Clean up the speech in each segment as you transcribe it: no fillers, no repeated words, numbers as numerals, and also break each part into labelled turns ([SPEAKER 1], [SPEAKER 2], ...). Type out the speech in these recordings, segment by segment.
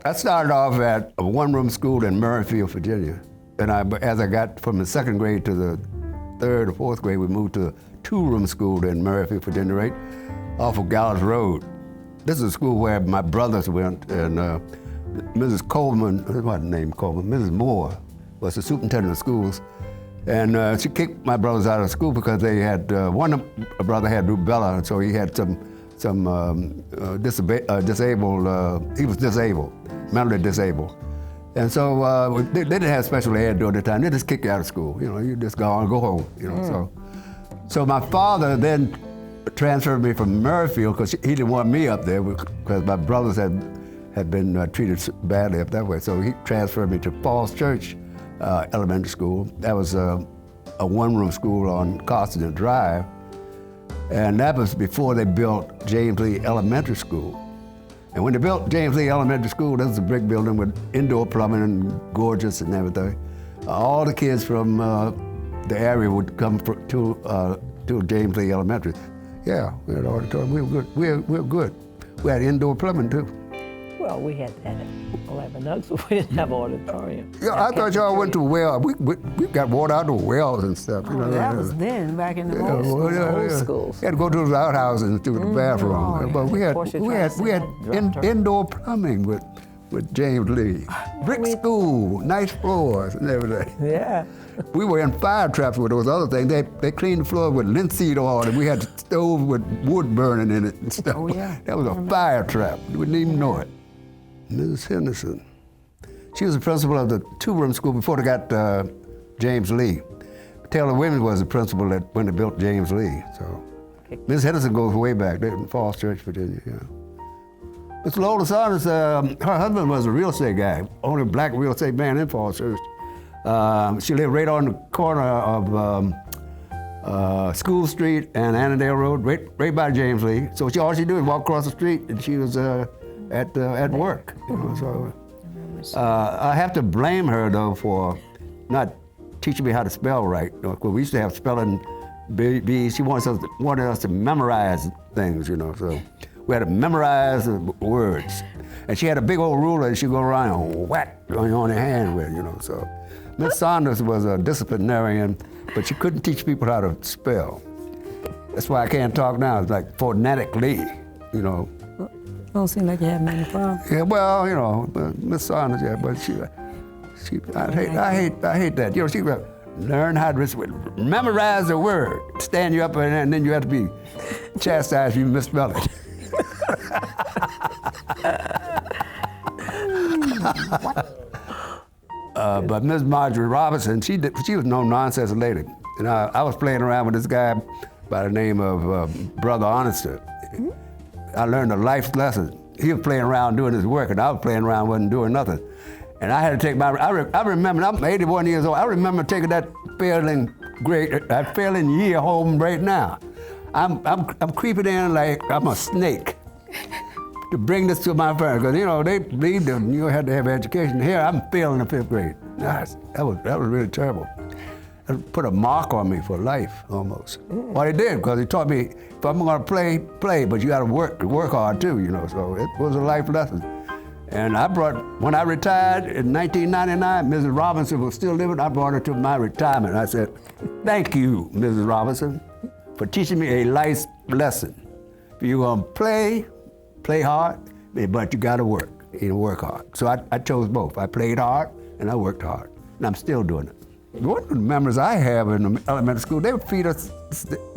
[SPEAKER 1] I started off at a one-room school in Merrifield, Virginia. And as I got from the second grade to the third or fourth grade, we moved to a two-room school in Merrifield, Virginia, right off of Gallows Road. This is a school where my brothers went, and Mrs. Coleman, what's her name, Coleman? Mrs. Moore was the superintendent of schools. And she kicked my brothers out of school because they had, one brother had rubella, and so he had some disabled, he was disabled, mentally disabled. And so they didn't have special ed during the time. They just kick you out of school. You know, you just go on, go home. You know, so my father then transferred me from Merrifield because he didn't want me up there because my brothers had been treated badly up that way. So he transferred me to Falls Church Elementary School. That was a one-room school on Costington Drive, and that was before they built James Lee Elementary School. And when they built James Lee Elementary School, this was a brick building with indoor plumbing and gorgeous and everything. All the kids from the area would come to James Lee Elementary. Yeah, we had auditorium. We were good. We were good. We had indoor plumbing too.
[SPEAKER 2] Well, we had that at 11 Nugs, but we didn't have auditorium.
[SPEAKER 1] Yeah, I thought y'all went to wells. We got water out of wells and stuff. You know,
[SPEAKER 2] that was then, back in the old schools.
[SPEAKER 1] You had to go to those outhouses and do the bathroom. But we had indoor plumbing with James Lee. Brick school, nice floors and everything.
[SPEAKER 2] Yeah.
[SPEAKER 1] We were in fire traps with those other things. They cleaned the floor with linseed oil, and we had a stove with wood burning in it and stuff.
[SPEAKER 2] Oh, yeah.
[SPEAKER 1] That was a fire trap. We wouldn't even know it. Mrs. Henderson. She was the principal of the two-room school before they got James Lee. Taylor Women's was the principal when they built James Lee. So Mrs. Henderson goes way back. They're in Falls Church, Virginia. Yeah. Mr. Lola Saunders, her husband was a real estate guy, only black real estate man in Falls Church. She lived right on the corner of School Street and Annandale Road, right by James Lee. So all she did was walk across the street, and she was at work. You know, so I have to blame her though for not teaching me how to spell right. You know, 'cause we used to have spelling bees. She wanted us to memorize things. You know, so we had to memorize the words. And she had a big old ruler, and she'd go around and whack on her hand with. You know, so. Miss Saunders was a disciplinarian, but she couldn't teach people how to spell. That's why I can't talk now. It's like phonetically, you know.
[SPEAKER 2] Don't seem like you have many problems.
[SPEAKER 1] Yeah, well, you know, Miss Saunders, yeah, but I hate that. You know, she would learn how to memorize the word, stand you up, and then you have to be chastised if you misspell it. But Miss Marjorie Robinson, she was no nonsense lady. And I was playing around with this guy by the name of Brother Honester. I learned a life lesson. He was playing around doing his work, and I was playing around, wasn't doing nothing. And I had to take I remember, I'm 81 years old, I remember taking that failing year home right now. I'm creeping in like I'm a snake to bring this to my parents, because you know they believed that you had to have education. Here I'm failing the 5th grade. That was really terrible. It put a mark on me for life almost. Well, it did, because he taught me if I'm going to play, but you got to work hard too, you know. So it was a life lesson. And when I retired in 1999, Mrs. Robinson was still living. I brought her to my retirement. I said, "Thank you, Mrs. Robinson, for teaching me a life lesson. If you're going to play hard, but you got to work. You work hard." So I chose both. I played hard and I worked hard, and I'm still doing it. One of the memories I have in the elementary school, they would feed us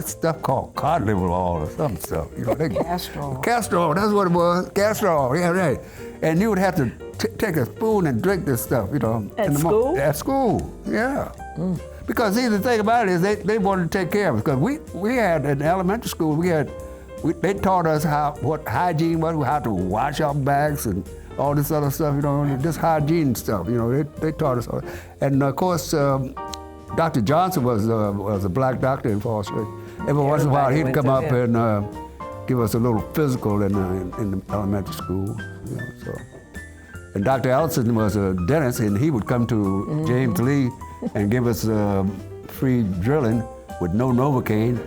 [SPEAKER 1] stuff called cod liver oil or some stuff. You know,
[SPEAKER 2] castor oil.
[SPEAKER 1] Castor oil, that's what it was. Castor oil, yeah, right. And you would have to take a spoon and drink this stuff, you know.
[SPEAKER 2] At school?
[SPEAKER 1] At school, yeah. Because see, the thing about it is they wanted to take care of us. Because we had, in elementary school, they taught us what hygiene was, how to wash our bags and all this other stuff, you know, just hygiene stuff, you know, they taught us all. And of course, Dr. Johnson was a black doctor in Falls Church. Every once in a while, he'd come up and give us a little physical in the elementary school, you know, so. And Dr. Allison was a dentist, and he would come to James Lee and give us free drilling with no Novocaine.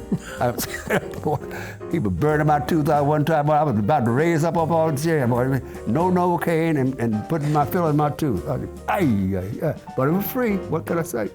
[SPEAKER 1] He was burning my tooth out one time. I was about to raise up off all the chair, boy. No Novocaine and putting my fill in my tooth. But it was free. What can I say?